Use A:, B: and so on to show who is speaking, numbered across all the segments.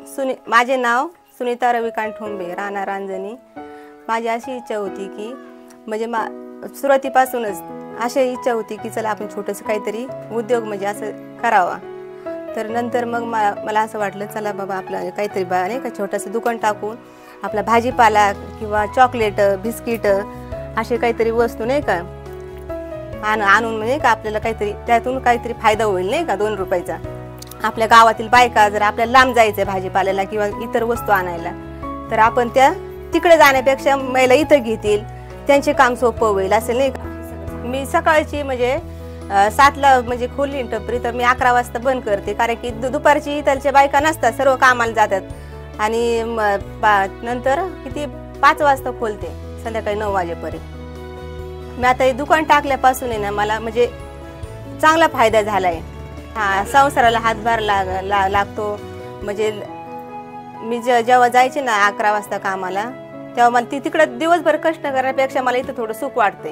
A: माझे नाव सुनीता रविकांत ठोंबे, राहणार रांजणी। माझी अशी इच्छा होती की म्हणजे सुरुवातीपासूनच अशी इच्छा होती की चला आपण छोटंसं काहीतरी उद्योग म्हणजे असं करावा। तर नंतर मग मला असं वाटलं चला बाबा आपलं काहीतरी नाही का छोटंसं दुकान टाकून आपला भाजीपाला किंवा चॉकलेट बिस्किट असे काहीतरी वस्तू नाही का आणून म्हणजे का आपल्याला काहीतरी त्यातून काहीतरी फायदा होईल नाही का 2 रुपयाचा। आपल्या गावातील बायका जर आपल्याला लांब जायचं भाजीपाल्याला किंवा इतर वस्तू आणायला तर आपण त्या तिकडे जाण्यापेक्षा महिला इथं घेतील, त्यांचे काम सोपं होईल असेल नाही का। मी सकाळची म्हणजे 7ला म्हणजे खोलली टपरी तर मी 11 वाजता बंद करते, कारण की दुपारची इथलच्या बायका नसतात, सर्व कामाला जातात आणि नंतर किती 5 वाजता खोलते संध्याकाळी 9 वाजेपर्यंत। मी आता हे दुकान टाकल्यापासून आहे ना मला म्हणजे चांगला फायदा झालाय। संसाराला हातभार लागतो। म्हणजे मी जेव्हा जायचे ना 11 वाजता कामाला तेव्हा मला तिकडे दिवसभर कष्ट करण्यापेक्षा मला इथं थोडं सुख वाटते।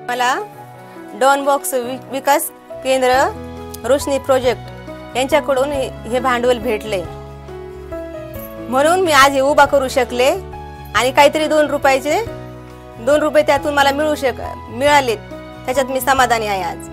A: मला डॉन बॉक्स विकास केंद्र रोशनी प्रोजेक्ट यांच्याकडून हे भांडवल भेटले, म्हणून मी आज हे उभा करू शकले आणि काहीतरी 2 रुपये त्यातून मला मिळालेत, त्याच्यात मी समाधानी आहे आज।